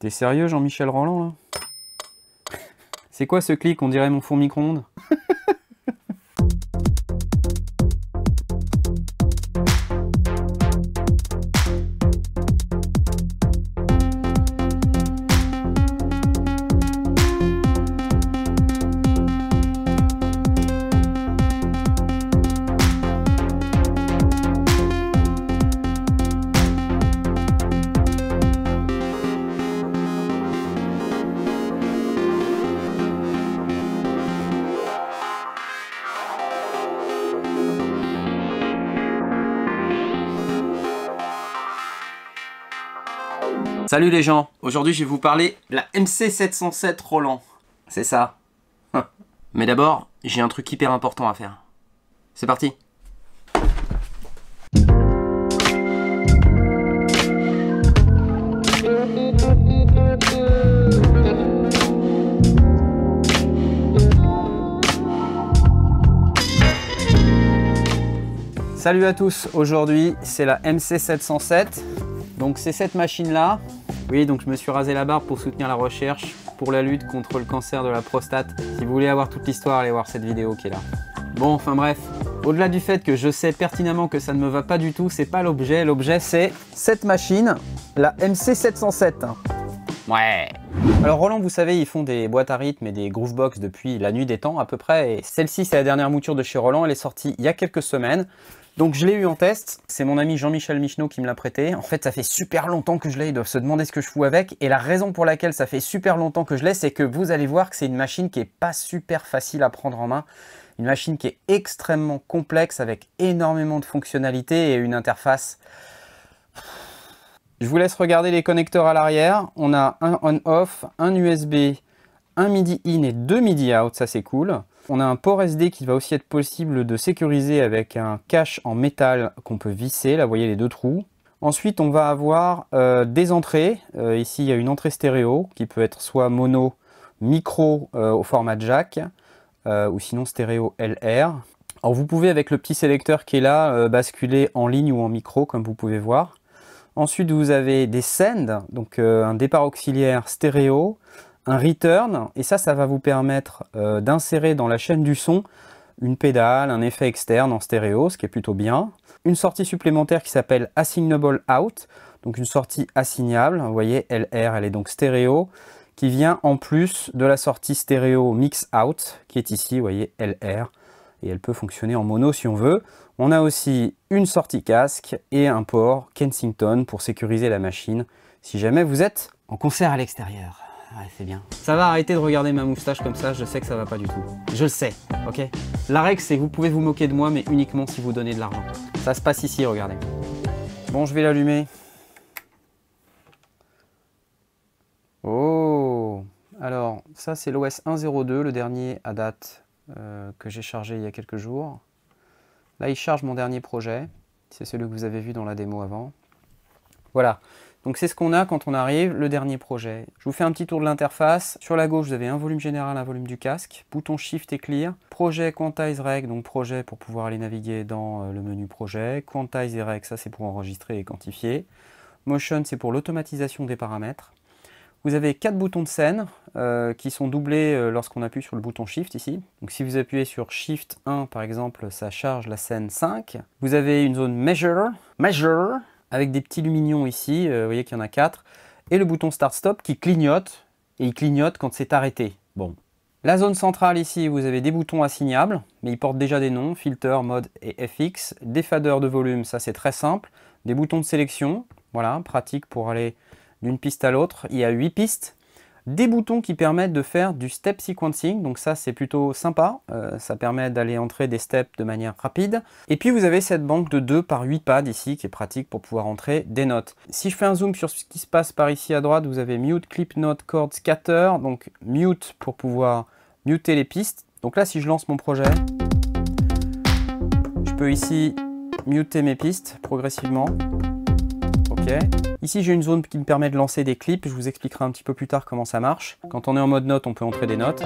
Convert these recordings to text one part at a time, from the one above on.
T'es sérieux, Jean-Michel Roland, là? C'est quoi ce clic? On dirait mon four micro-ondes. Salut les gens, aujourd'hui je vais vous parler de la MC707 Roland. C'est ça. Mais d'abord, j'ai un truc hyper important à faire. C'est parti. Salut à tous, aujourd'hui c'est la MC707. Donc c'est cette machine là. Oui, donc je me suis rasé la barbe pour soutenir la recherche pour la lutte contre le cancer de la prostate. Si vous voulez avoir toute l'histoire, allez voir cette vidéo qui est là. Bon, enfin bref, au-delà du fait que je sais pertinemment que ça ne me va pas du tout, c'est pas l'objet. L'objet c'est cette machine, la MC707. Ouais. Alors Roland, vous savez, ils font des boîtes à rythme et des groovebox depuis la nuit des temps à peu près. Et celle-ci, c'est la dernière mouture de chez Roland. Elle est sortie il y a quelques semaines. Donc je l'ai eu en test, c'est mon ami Jean-Michel Micheneau qui me l'a prêté. En fait, ça fait super longtemps que je l'ai, ils doivent se demander ce que je fous avec. Et la raison pour laquelle ça fait super longtemps que je l'ai, c'est que vous allez voir que c'est une machine qui n'est pas super facile à prendre en main. Une machine qui est extrêmement complexe avec énormément de fonctionnalités et une interface. Je vous laisse regarder les connecteurs à l'arrière. On a un on-off, un USB, un MIDI in et deux MIDI out, ça c'est cool. On a un port SD qui va aussi être possible de sécuriser avec un cache en métal qu'on peut visser. Là, vous voyez les deux trous. Ensuite, on va avoir des entrées. Ici, il y a une entrée stéréo qui peut être soit mono, micro au format jack, ou sinon stéréo LR. Alors, vous pouvez, avec le petit sélecteur qui est là, basculer en ligne ou en micro, comme vous pouvez voir. Ensuite, vous avez des send, donc un départ auxiliaire stéréo, un return, et ça va vous permettre d'insérer dans la chaîne du son une pédale, un effet externe en stéréo, ce qui est plutôt bien. Une sortie supplémentaire qui s'appelle Assignable Out, donc une sortie assignable, vous voyez LR, elle est donc stéréo, qui vient en plus de la sortie stéréo Mix Out, qui est ici, vous voyez LR, et elle peut fonctionner en mono si on veut. On a aussi une sortie casque et un port Kensington pour sécuriser la machine, si jamais vous êtes en concert à l'extérieur. Ouais, c'est bien. Ça va, arrêter de regarder ma moustache comme ça, je sais que ça va pas du tout. Je le sais, ok? La règle, c'est que vous pouvez vous moquer de moi, mais uniquement si vous donnez de l'argent. Ça se passe ici, regardez. Bon, je vais l'allumer. Oh! Alors, ça, c'est l'OS 1.02, le dernier à date que j'ai chargé il y a quelques jours. Là, il charge mon dernier projet. C'est celui que vous avez vu dans la démo avant. Voilà. Donc c'est ce qu'on a quand on arrive, le dernier projet. Je vous fais un petit tour de l'interface. Sur la gauche, vous avez un volume général, un volume du casque. Bouton Shift et Clear. Projet Quantize Reg, donc projet pour pouvoir aller naviguer dans le menu projet. Quantize et Reg, ça c'est pour enregistrer et quantifier. Motion, c'est pour l'automatisation des paramètres. Vous avez 4 boutons de scène qui sont doublés lorsqu'on appuie sur le bouton Shift ici. Donc si vous appuyez sur Shift 1 par exemple, ça charge la scène 5. Vous avez une zone Measure, avec des petits lumignons ici, vous voyez qu'il y en a 4, et le bouton Start-Stop qui clignote, et il clignote quand c'est arrêté. Bon. La zone centrale ici, vous avez des boutons assignables, mais ils portent déjà des noms, Filter, Mode et FX. Des faders de volume, ça c'est très simple. Des boutons de sélection, voilà, pratique pour aller d'une piste à l'autre. Il y a 8 pistes. Des boutons qui permettent de faire du step sequencing, donc ça c'est plutôt sympa, ça permet d'aller entrer des steps de manière rapide. Et puis vous avez cette banque de 2 par 8 pads ici qui est pratique pour pouvoir entrer des notes. Si je fais un zoom sur ce qui se passe par ici à droite, vous avez Mute, Clip Note, Chord, Scatter, donc Mute pour pouvoir muter les pistes. Donc là si je lance mon projet, je peux ici muter mes pistes progressivement. Ok. Ici j'ai une zone qui me permet de lancer des clips, je vous expliquerai un petit peu plus tard comment ça marche. Quand on est en mode note, on peut entrer des notes.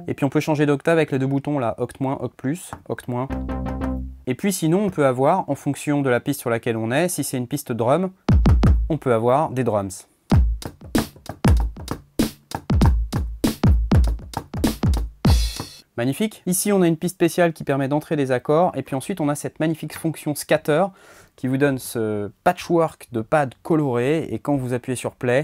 Et puis on peut changer d'octave avec les deux boutons là, Oct-, Oct+, Oct-. Et puis sinon on peut avoir, en fonction de la piste sur laquelle on est, si c'est une piste drum, on peut avoir des drums. Magnifique. Ici, on a une piste spéciale qui permet d'entrer des accords. Et puis ensuite, on a cette magnifique fonction scatter qui vous donne ce patchwork de pads colorés. Et quand vous appuyez sur play,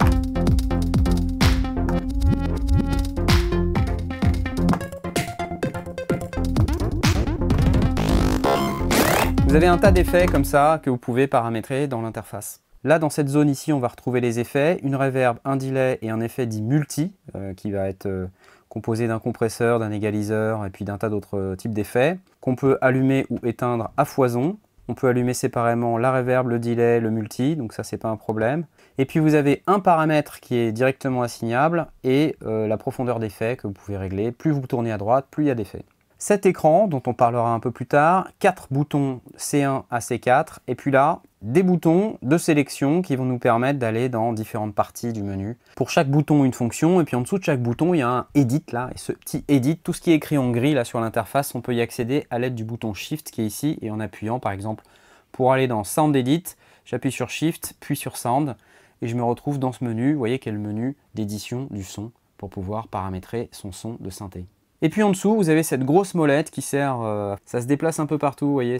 vous avez un tas d'effets comme ça que vous pouvez paramétrer dans l'interface. Là, dans cette zone ici, on va retrouver les effets, une reverb, un delay et un effet dit multi, qui va être composé d'un compresseur, d'un égaliseur et puis d'un tas d'autres types d'effets, qu'on peut allumer ou éteindre à foison. On peut allumer séparément la reverb, le delay, le multi, donc ça, c'est pas un problème. Et puis vous avez un paramètre qui est directement assignable et la profondeur d'effet que vous pouvez régler. Plus vous tournez à droite, plus il y a d'effets. Cet écran, dont on parlera un peu plus tard, 4 boutons C1 à C4, et puis là, des boutons de sélection qui vont nous permettre d'aller dans différentes parties du menu. Pour chaque bouton, une fonction, et puis en dessous de chaque bouton, il y a un Edit là, et ce petit Edit, tout ce qui est écrit en gris là sur l'interface, on peut y accéder à l'aide du bouton Shift qui est ici, et en appuyant par exemple, pour aller dans Sound Edit, j'appuie sur Shift, puis sur Sound, et je me retrouve dans ce menu, vous voyez qu'il y a le menu d'édition du son, pour pouvoir paramétrer son son de synthé. Et puis en dessous, vous avez cette grosse molette qui sert, ça se déplace un peu partout, vous voyez.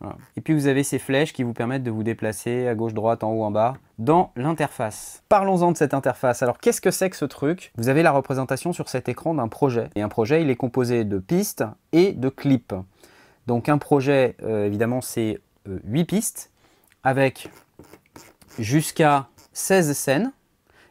Voilà. Et puis vous avez ces flèches qui vous permettent de vous déplacer à gauche, droite, en haut, en bas, dans l'interface. Parlons-en de cette interface. Alors qu'est-ce que c'est que ce truc? Vous avez la représentation sur cet écran d'un projet. Et un projet, il est composé de pistes et de clips. Donc un projet, évidemment, c'est 8 pistes, avec jusqu'à 16 scènes.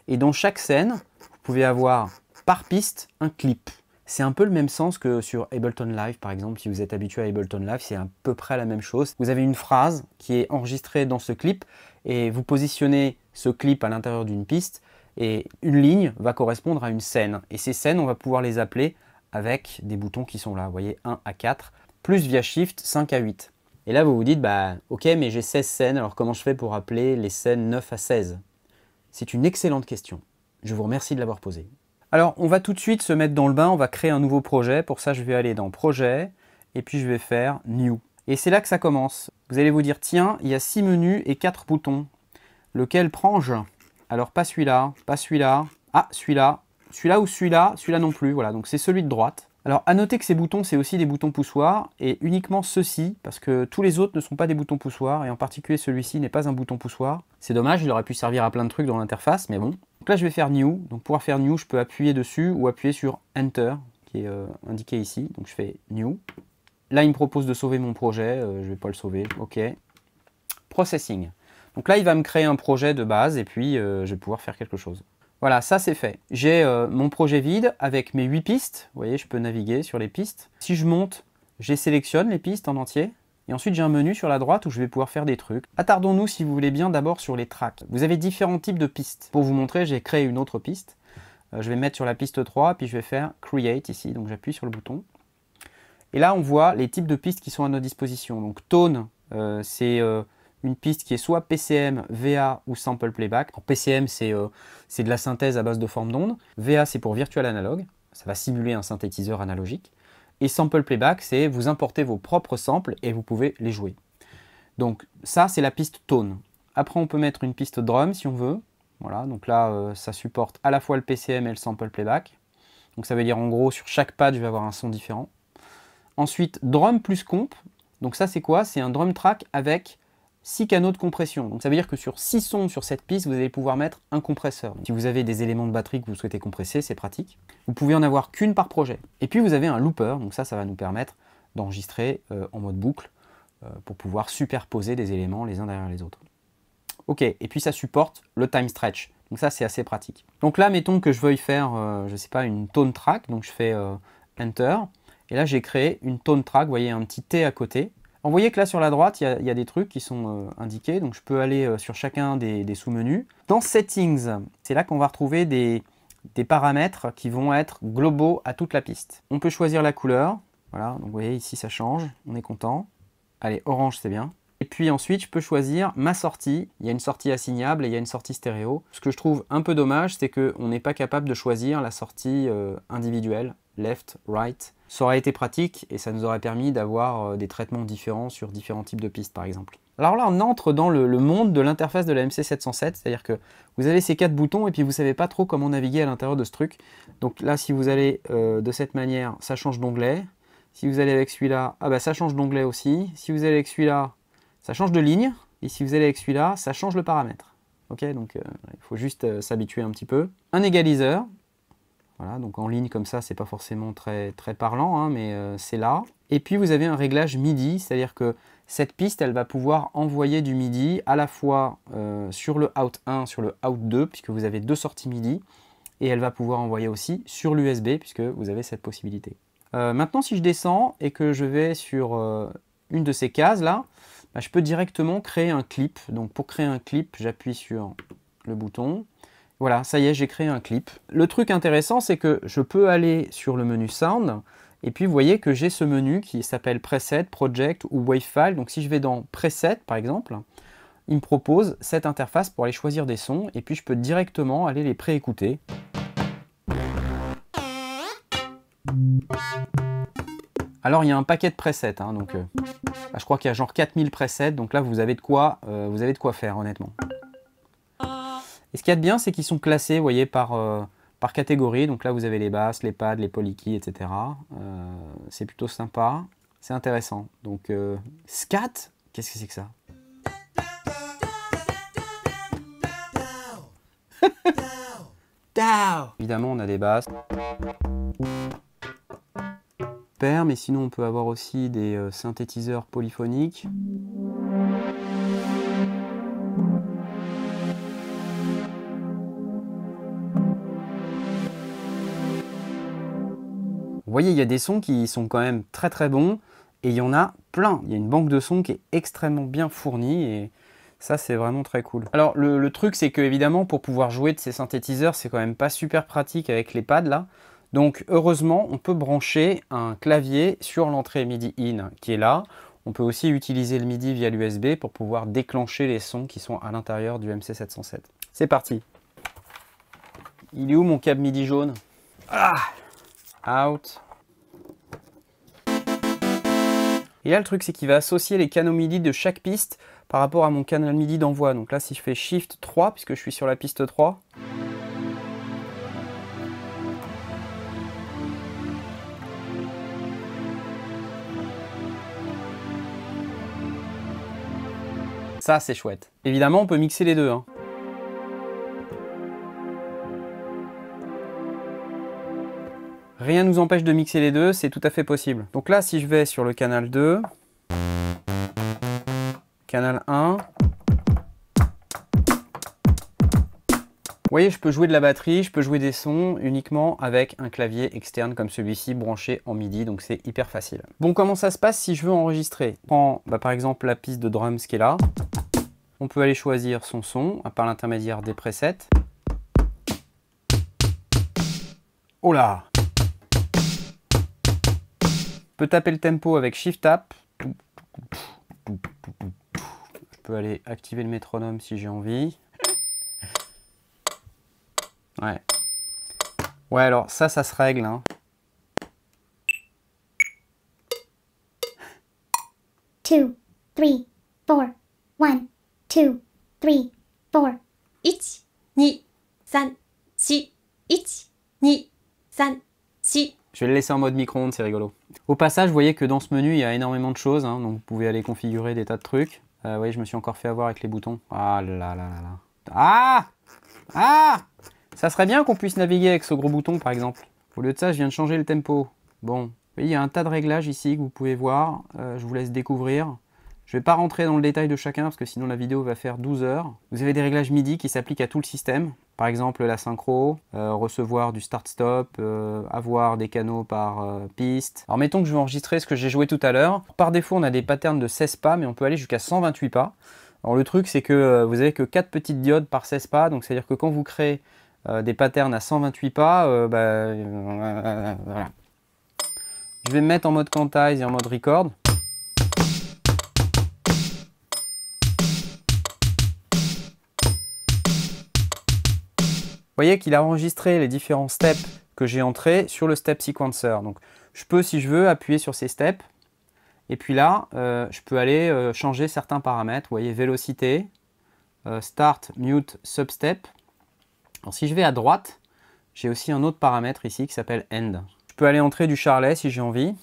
Et dans chaque scène, vous pouvez avoir par piste un clip. C'est un peu le même sens que sur Ableton Live, par exemple. Si vous êtes habitué à Ableton Live, c'est à peu près la même chose. Vous avez une phrase qui est enregistrée dans ce clip et vous positionnez ce clip à l'intérieur d'une piste et une ligne va correspondre à une scène. Et ces scènes, on va pouvoir les appeler avec des boutons qui sont là. Vous voyez, 1 à 4, plus via Shift, 5 à 8. Et là, vous vous dites, bah, ok, mais j'ai 16 scènes, alors comment je fais pour appeler les scènes 9 à 16? C'est une excellente question. Je vous remercie de l'avoir posée. Alors, on va tout de suite se mettre dans le bain, on va créer un nouveau projet. Pour ça, je vais aller dans Projet, et puis je vais faire New. Et c'est là que ça commence. Vous allez vous dire, tiens, il y a 6 menus et 4 boutons. Lequel prends-je? Alors, pas celui-là, pas celui-là. Ah, celui-là. Celui-là ou celui-là? Celui-là non plus, voilà, donc c'est celui de droite. Alors, à noter que ces boutons, c'est aussi des boutons poussoirs, et uniquement ceux-ci, parce que tous les autres ne sont pas des boutons poussoirs, et en particulier celui-ci n'est pas un bouton poussoir. C'est dommage, il aurait pu servir à plein de trucs dans l'interface, mais bon. Donc là, je vais faire New. Donc pour faire New, je peux appuyer dessus ou appuyer sur Enter, qui est indiqué ici. Donc je fais New. Là, il me propose de sauver mon projet. Je ne vais pas le sauver. OK. Processing. Donc là, il va me créer un projet de base, et puis je vais pouvoir faire quelque chose. Voilà, ça c'est fait. J'ai mon projet vide avec mes 8 pistes. Vous voyez, je peux naviguer sur les pistes. Si je monte, je sélectionne les pistes en entier. Et ensuite, j'ai un menu sur la droite où je vais pouvoir faire des trucs. Attardons-nous, si vous voulez bien, d'abord sur les tracks. Vous avez différents types de pistes. Pour vous montrer, j'ai créé une autre piste. Je vais mettre sur la piste 3, puis je vais faire Create ici. Donc j'appuie sur le bouton. Et là, on voit les types de pistes qui sont à notre disposition. Donc Tone, c'est une piste qui est soit PCM, VA ou Sample Playback. En PCM, c'est de la synthèse à base de forme d'onde. VA, c'est pour Virtual Analog. Ça va simuler un synthétiseur analogique. Et Sample Playback, c'est vous importez vos propres samples et vous pouvez les jouer. Donc ça, c'est la piste Tone. Après, on peut mettre une piste Drum si on veut. Voilà, donc là, ça supporte à la fois le PCM et le Sample Playback. Donc ça veut dire en gros, sur chaque pad, je vais avoir un son différent. Ensuite, Drum plus Comp. Donc ça, c'est quoi? C'est un drum track avec 6 canaux de compression. Donc ça veut dire que sur 6 sons sur cette piste, vous allez pouvoir mettre un compresseur. Donc, si vous avez des éléments de batterie que vous souhaitez compresser, c'est pratique. Vous pouvez en avoir qu'une par projet. Et puis vous avez un looper, donc ça va nous permettre d'enregistrer en mode boucle pour pouvoir superposer des éléments les uns derrière les autres. Ok, et puis ça supporte le time stretch. Donc ça, c'est assez pratique. Donc là, mettons que je veuille faire, je sais pas, une tone track. Donc je fais Enter. Et là, j'ai créé une tone track. Vous voyez, un petit T à côté. Vous voyez que là sur la droite, il y a des trucs qui sont indiqués, donc je peux aller sur chacun des sous-menus. Dans Settings, c'est là qu'on va retrouver des paramètres qui vont être globaux à toute la piste. On peut choisir la couleur, voilà, donc vous voyez ici ça change, on est content. Allez, orange c'est bien. Et puis ensuite, je peux choisir ma sortie. Il y a une sortie assignable et il y a une sortie stéréo. Ce que je trouve un peu dommage, c'est qu'on n'est pas capable de choisir la sortie individuelle, left, right. Ça aurait été pratique et ça nous aurait permis d'avoir des traitements différents sur différents types de pistes par exemple. Alors là, on entre dans le monde de l'interface de la MC707, c'est-à-dire que vous avez ces 4 boutons et puis vous ne savez pas trop comment naviguer à l'intérieur de ce truc. Donc là, si vous allez de cette manière, ça change d'onglet. Si vous allez avec celui-là, ah bah ça change d'onglet aussi. Si vous allez avec celui-là, ça change de ligne. Et si vous allez avec celui-là, ça change le paramètre. Ok, donc il faut juste s'habituer un petit peu. Un égaliseur. Voilà, donc en ligne comme ça, c'est pas forcément très parlant, hein, mais c'est là. Et puis vous avez un réglage MIDI, c'est-à-dire que cette piste, elle va pouvoir envoyer du MIDI à la fois sur le out 1, sur le out 2, puisque vous avez 2 sorties MIDI, et elle va pouvoir envoyer aussi sur l'USB, puisque vous avez cette possibilité. Maintenant, si je descends et que je vais sur une de ces cases là, bah, je peux directement créer un clip. Donc pour créer un clip, j'appuie sur le bouton. Voilà, ça y est, j'ai créé un clip. Le truc intéressant, c'est que je peux aller sur le menu Sound, et puis vous voyez que j'ai ce menu qui s'appelle Preset, Project ou Wavefile. Donc si je vais dans Preset, par exemple, il me propose cette interface pour aller choisir des sons, et puis je peux directement aller les préécouter. Alors il y a un paquet de presets, hein, donc bah, je crois qu'il y a genre 4000 presets, donc là vous avez de quoi faire honnêtement. Et ce qu'il y a de bien, c'est qu'ils sont classés, vous voyez, par catégorie. Donc là, vous avez les basses, les pads, les polykeys, etc. C'est plutôt sympa. C'est intéressant. Donc, scat, qu'est-ce que c'est que ça? Évidemment, on a des basses. Mais sinon, on peut avoir aussi des synthétiseurs polyphoniques. Vous voyez, il y a des sons qui sont quand même très bons et il y en a plein. Il y a une banque de sons qui est extrêmement bien fournie et ça, c'est vraiment très cool. Alors, le truc, c'est que évidemment, pour pouvoir jouer de ces synthétiseurs, c'est quand même pas super pratique avec les pads là. Donc, heureusement, on peut brancher un clavier sur l'entrée MIDI in qui est là. On peut aussi utiliser le MIDI via l'USB pour pouvoir déclencher les sons qui sont à l'intérieur du MC707. C'est parti. Il est où mon câble MIDI jaune? Ah! Out. Et là, le truc, c'est qu'il va associer les canaux MIDI de chaque piste par rapport à mon canal MIDI d'envoi. Donc là, si je fais Shift 3, puisque je suis sur la piste 3, ça, c'est chouette. Évidemment, on peut mixer les deux, hein. Rien ne nous empêche de mixer les deux, c'est tout à fait possible. Donc là, si je vais sur le canal 2, canal 1, vous voyez, je peux jouer de la batterie, je peux jouer des sons uniquement avec un clavier externe comme celui-ci branché en MIDI, donc c'est hyper facile. Bon, comment ça se passe si je veux enregistrer? Je prends par exemple la piste de drums qui est là. On peut aller choisir son son par l'intermédiaire des presets. Oh là! Je peux taper le tempo avec Shift Tap. Je peux aller activer le métronome si j'ai envie. Ouais. Ouais, alors ça se règle, hein. 2, 3, 4. 1, 2, 3, 4. 1, 2, 3, 4. 1, 2, 3, 4. Je vais le laisser en mode micro-ondes, c'est rigolo. Au passage, vous voyez que dans ce menu, il y a énormément de choses, hein, donc vous pouvez aller configurer des tas de trucs. Vous voyez, je me suis encore fait avoir avec les boutons. Ah là là là là. Ah! Ah! Ça serait bien qu'on puisse naviguer avec ce gros bouton, par exemple. Au lieu de ça, je viens de changer le tempo. Bon, vous voyez, il y a un tas de réglages ici que vous pouvez voir. Je vous laisse découvrir. Je ne vais pas rentrer dans le détail de chacun parce que sinon la vidéo va faire 12 heures. Vous avez des réglages MIDI qui s'appliquent à tout le système. Par exemple la synchro, recevoir du start-stop, avoir des canaux par piste. Alors mettons que je vais enregistrer ce que j'ai joué tout à l'heure. Par défaut on a des patterns de 16 pas mais on peut aller jusqu'à 128 pas. Alors le truc c'est que vous avez que 4 petites diodes par 16 pas. Donc c'est à dire que quand vous créez des patterns à 128 pas, voilà. Je vais me mettre en mode quantize et en mode record. Vous voyez qu'il a enregistré les différents steps que j'ai entrés sur le step sequencer. Donc je peux, si je veux, appuyer sur ces steps Et puis là, je peux aller changer certains paramètres. Vous voyez, vélocité, start, mute, substep. Alors si je vais à droite, j'ai aussi un autre paramètre ici qui s'appelle end. Je peux aller entrer du charlet si j'ai envie.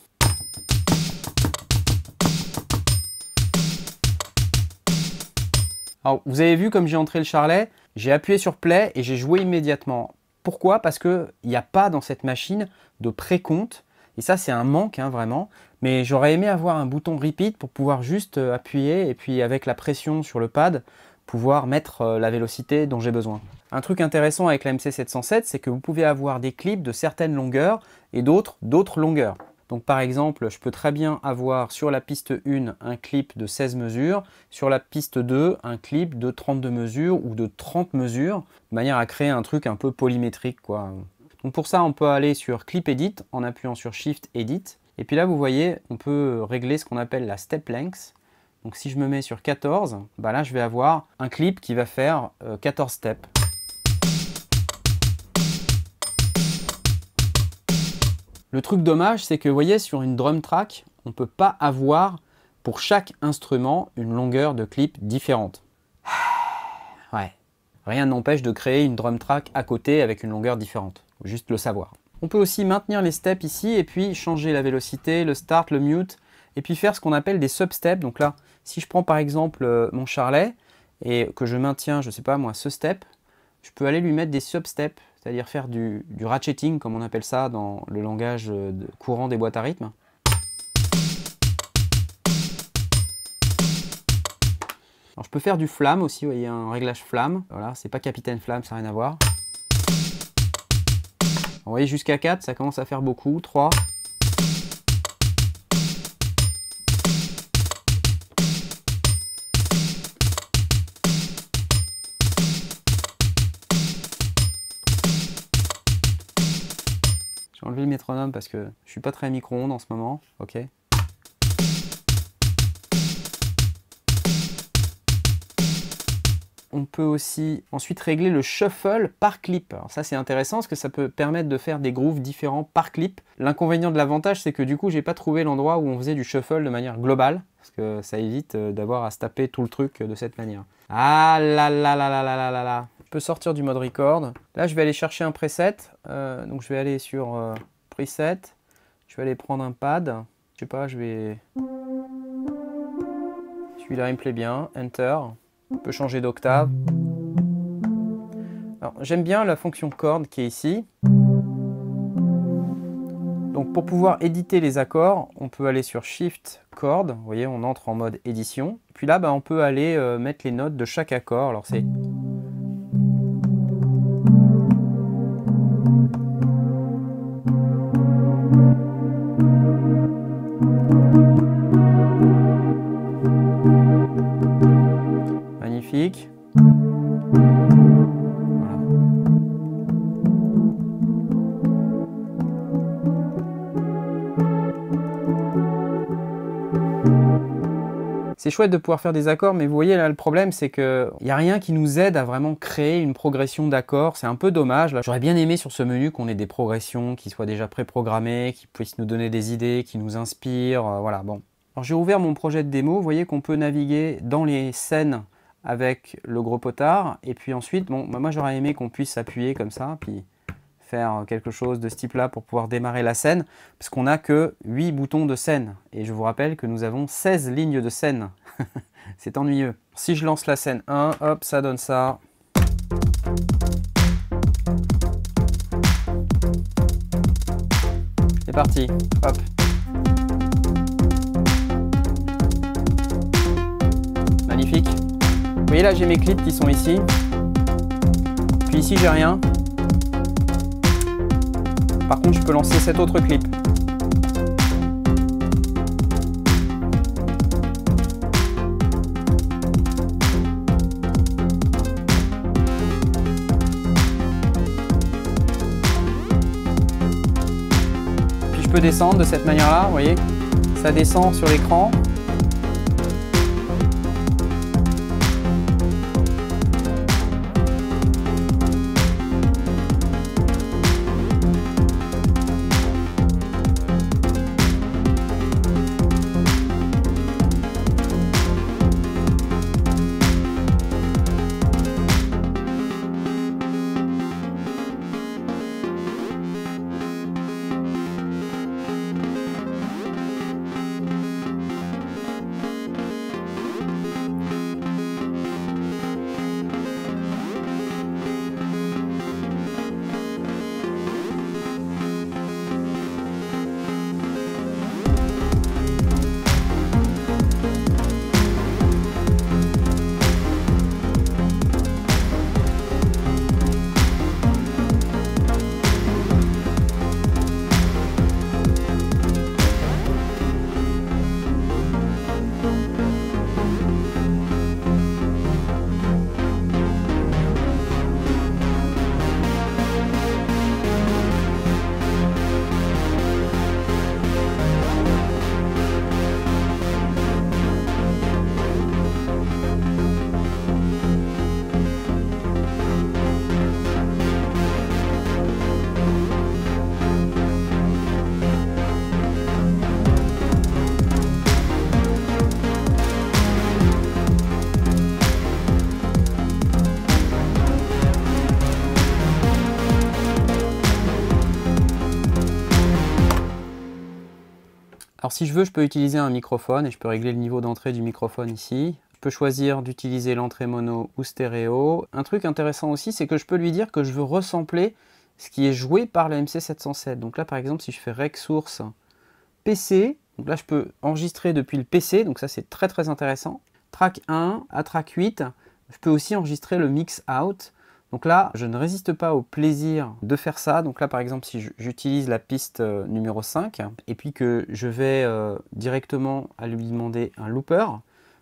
Alors, vous avez vu comme j'ai entré le charlet, j'ai appuyé sur play et j'ai joué immédiatement. Pourquoi? Parce qu'il n'y a pas dans cette machine de précompte. Et ça, c'est un manque, hein, vraiment. Mais j'aurais aimé avoir un bouton repeat pour pouvoir juste appuyer et puis avec la pression sur le pad, pouvoir mettre la vélocité dont j'ai besoin. Un truc intéressant avec la MC707, c'est que vous pouvez avoir des clips de certaines longueurs et d'autres longueurs. Donc par exemple, je peux très bien avoir sur la piste 1 un clip de 16 mesures, sur la piste 2 un clip de 32 mesures ou de 30 mesures, de manière à créer un truc un peu polymétrique, quoi. Donc pour ça, on peut aller sur Clip Edit en appuyant sur Shift Edit. Et puis là, vous voyez, on peut régler ce qu'on appelle la Step Length. Donc si je me mets sur 14, bah là, je vais avoir un clip qui va faire 14 steps. Le truc dommage, c'est que vous voyez, sur une drum track, on ne peut pas avoir pour chaque instrument une longueur de clip différente. Ouais. Rien n'empêche de créer une drum track à côté avec une longueur différente. Faut juste le savoir. On peut aussi maintenir les steps ici et puis changer la vélocité, le start, le mute et puis faire ce qu'on appelle des substeps. Donc là, si je prends par exemple mon charlet et que je maintiens, je sais pas moi, ce step, je peux aller lui mettre des substeps, c'est-à-dire faire du ratcheting, comme on appelle ça dans le langage courant des boîtes à rythme. Alors je peux faire du flamme aussi, vous voyez, un réglage flamme. Voilà, c'est pas Capitaine Flamme, ça n'a rien à voir. Vous voyez, jusqu'à 4, ça commence à faire beaucoup. 3. J'ai enlevé le métronome parce que je suis pas très micro-ondes en ce moment. Ok. On peut aussi ensuite régler le shuffle par clip. Alors ça c'est intéressant parce que ça peut permettre de faire des grooves différents par clip. L'inconvénient de l'avantage c'est que du coup j'ai pas trouvé l'endroit où on faisait du shuffle de manière globale parce que ça évite d'avoir à se taper tout le truc de cette manière. Ah là là là là là là là là. Je peux sortir du mode record. Là je vais aller chercher un preset. Donc je vais aller sur preset. Je vais aller prendre un pad. Je sais pas, je vais... Celui-là il me plaît bien. Enter. On peut changer d'octave. J'aime bien la fonction chord qui est ici. Donc pour pouvoir éditer les accords, on peut aller sur Shift Chord. Vous voyez, on entre en mode édition. Puis là, on peut aller mettre les notes de chaque accord. Alors c'est... Magnifique. Voilà. C'est chouette de pouvoir faire des accords, mais vous voyez là le problème c'est qu'il n'y a rien qui nous aide à vraiment créer une progression d'accords. C'est un peu dommage. J'aurais bien aimé sur ce menu qu'on ait des progressions qui soient déjà préprogrammées, qui puissent nous donner des idées, qui nous inspirent. Voilà, bon. Alors j'ai ouvert mon projet de démo. Vous voyez qu'on peut naviguer dans les scènes avec le gros potard, et puis ensuite, moi j'aurais aimé qu'on puisse appuyer comme ça, puis faire quelque chose de ce type-là pour pouvoir démarrer la scène, parce qu'on n'a que 8 boutons de scène, et je vous rappelle que nous avons 16 lignes de scène. C'est ennuyeux. Si je lance la scène 1, hop, ça donne ça. C'est parti, hop. Magnifique. Vous voyez là j'ai mes clips qui sont ici, puis ici j'ai rien. Par contre je peux lancer cet autre clip. Puis je peux descendre de cette manière là, vous voyez, ça descend sur l'écran. Alors si je veux, je peux utiliser un microphone et je peux régler le niveau d'entrée du microphone ici. Je peux choisir d'utiliser l'entrée mono ou stéréo. Un truc intéressant aussi, c'est que je peux lui dire que je veux resampler ce qui est joué par la MC707. Donc là, par exemple, si je fais Rec Source PC, donc là, je peux enregistrer depuis le PC, donc ça, c'est très très intéressant. Track 1 à track 8, je peux aussi enregistrer le mix out. Donc là, je ne résiste pas au plaisir de faire ça. Donc là, par exemple, si j'utilise la piste numéro 5, et puis que je vais directement à lui demander un looper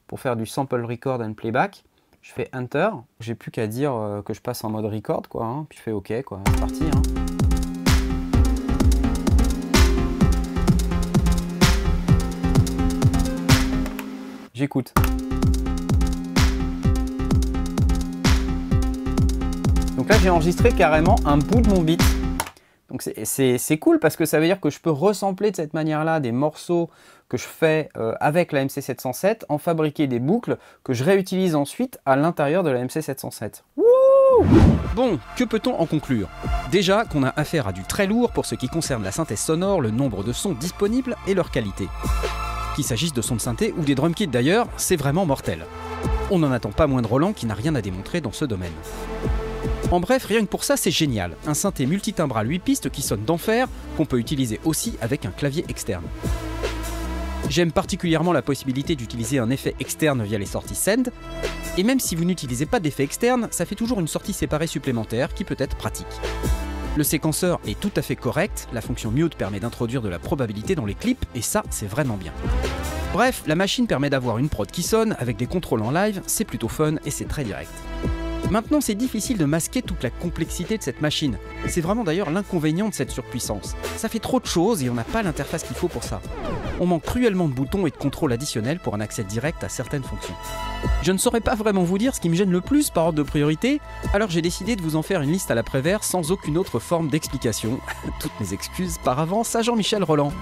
pour faire du sample record and playback, je fais Enter. J'ai plus qu'à dire que je passe en mode record, quoi, hein, puis je fais OK, quoi, c'est parti. Hein. J'écoute. Donc là, j'ai enregistré carrément un bout de mon beat. Donc c'est cool parce que ça veut dire que je peux resampler de cette manière-là des morceaux que je fais avec la MC707, en fabriquer des boucles que je réutilise ensuite à l'intérieur de la MC707. Wouh! Bon, que peut-on en conclure? Déjà qu'on a affaire à du très lourd pour ce qui concerne la synthèse sonore, le nombre de sons disponibles et leur qualité. Qu'il s'agisse de sons de synthé ou des drum kits d'ailleurs, c'est vraiment mortel. On n'en attend pas moins de Roland qui n'a rien à démontrer dans ce domaine. En bref, rien que pour ça, c'est génial. Un synthé multitimbral 8 pistes qui sonne d'enfer, qu'on peut utiliser aussi avec un clavier externe. J'aime particulièrement la possibilité d'utiliser un effet externe via les sorties Send, et même si vous n'utilisez pas d'effet externe, ça fait toujours une sortie séparée supplémentaire qui peut être pratique. Le séquenceur est tout à fait correct, la fonction mute permet d'introduire de la probabilité dans les clips, et ça, c'est vraiment bien. Bref, la machine permet d'avoir une prod qui sonne, avec des contrôles en live, c'est plutôt fun et c'est très direct. Maintenant, c'est difficile de masquer toute la complexité de cette machine. C'est vraiment d'ailleurs l'inconvénient de cette surpuissance. Ça fait trop de choses et on n'a pas l'interface qu'il faut pour ça. On manque cruellement de boutons et de contrôles additionnels pour un accès direct à certaines fonctions. Je ne saurais pas vraiment vous dire ce qui me gêne le plus par ordre de priorité, alors j'ai décidé de vous en faire une liste à l'après-vert sans aucune autre forme d'explication. Toutes mes excuses par avance à Jean-Michel Roland.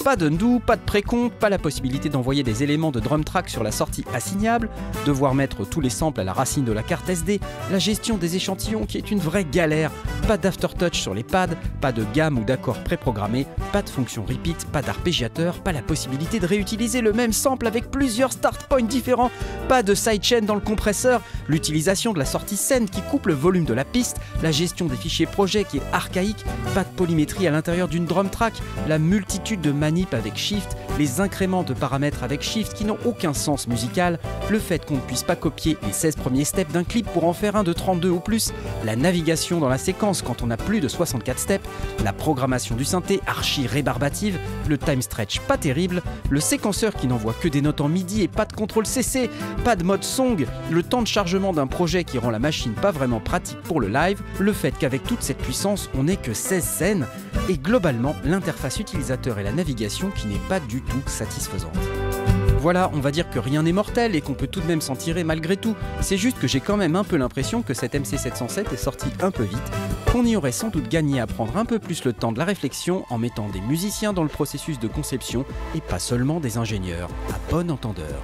Pas d'undo, pas de précompte, pas la possibilité d'envoyer des éléments de drum track sur la sortie assignable, devoir mettre tous les samples à la racine de la carte SD, la gestion des échantillons qui est une vraie galère, pas d'aftertouch sur les pads, pas de gamme ou d'accords préprogrammés, pas de fonction repeat, pas d'arpégiateur, pas la possibilité de réutiliser le même sample avec plusieurs start points différents, pas de sidechain dans le compresseur, l'utilisation de la sortie Send qui coupe le volume de la piste, la gestion des fichiers projet qui est archaïque, pas de polymétrie à l'intérieur d'une drum track, la multitude de manip avec Shift, les incréments de paramètres avec Shift qui n'ont aucun sens musical, le fait qu'on ne puisse pas copier les 16 premiers steps d'un clip pour en faire un de 32 ou plus, la navigation dans la séquence quand on a plus de 64 steps, la programmation du synthé archi rébarbative, le time stretch pas terrible, le séquenceur qui n'envoie que des notes en MIDI et pas de contrôle CC, pas de mode song, le temps de chargement d'un projet qui rend la machine pas vraiment pratique pour le live, le fait qu'avec toute cette puissance on n'ait que 16 scènes, et globalement l'interface utilisateur et la navigation qui n'est pas du tout satisfaisante. Voilà, on va dire que rien n'est mortel et qu'on peut tout de même s'en tirer malgré tout. C'est juste que j'ai quand même un peu l'impression que cette MC707 est sortie un peu vite, qu'on y aurait sans doute gagné à prendre un peu plus le temps de la réflexion en mettant des musiciens dans le processus de conception et pas seulement des ingénieurs, à bon entendeur.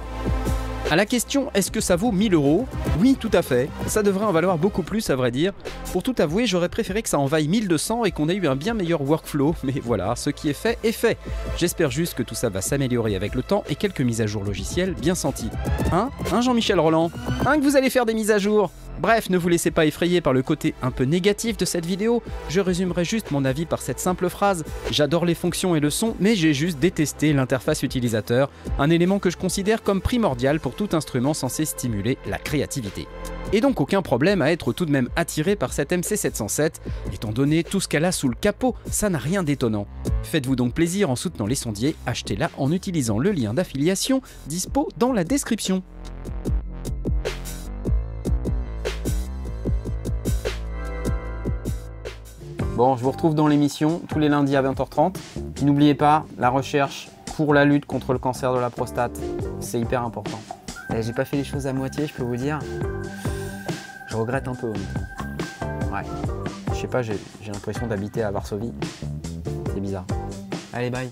À la question est-ce que ça vaut 1000 €? Oui, tout à fait. Ça devrait en valoir beaucoup plus à vrai dire. Pour tout avouer, j'aurais préféré que ça en vaille 1200 et qu'on ait eu un bien meilleur workflow, mais voilà, ce qui est fait est fait. J'espère juste que tout ça va s'améliorer avec le temps et quelques mises à jour logicielles bien senties. Hein Jean-Michel Roland? Que vous allez faire des mises à jour? Bref, ne vous laissez pas effrayer par le côté un peu négatif de cette vidéo, je résumerai juste mon avis par cette simple phrase. J'adore les fonctions et le son, mais j'ai juste détesté l'interface utilisateur, un élément que je considère comme primordial pour tout instrument censé stimuler la créativité. Et donc aucun problème à être tout de même attiré par cette MC707, étant donné tout ce qu'elle a sous le capot, ça n'a rien d'étonnant. Faites-vous donc plaisir en soutenant les sondiers, achetez-la en utilisant le lien d'affiliation dispo dans la description. Bon, je vous retrouve dans l'émission tous les lundis à 20h30. N'oubliez pas, la recherche pour la lutte contre le cancer de la prostate, c'est hyper important. J'ai pas fait les choses à moitié, je peux vous dire. Je regrette un peu. Ouais. Je sais pas, j'ai l'impression d'habiter à Varsovie. C'est bizarre. Allez, bye.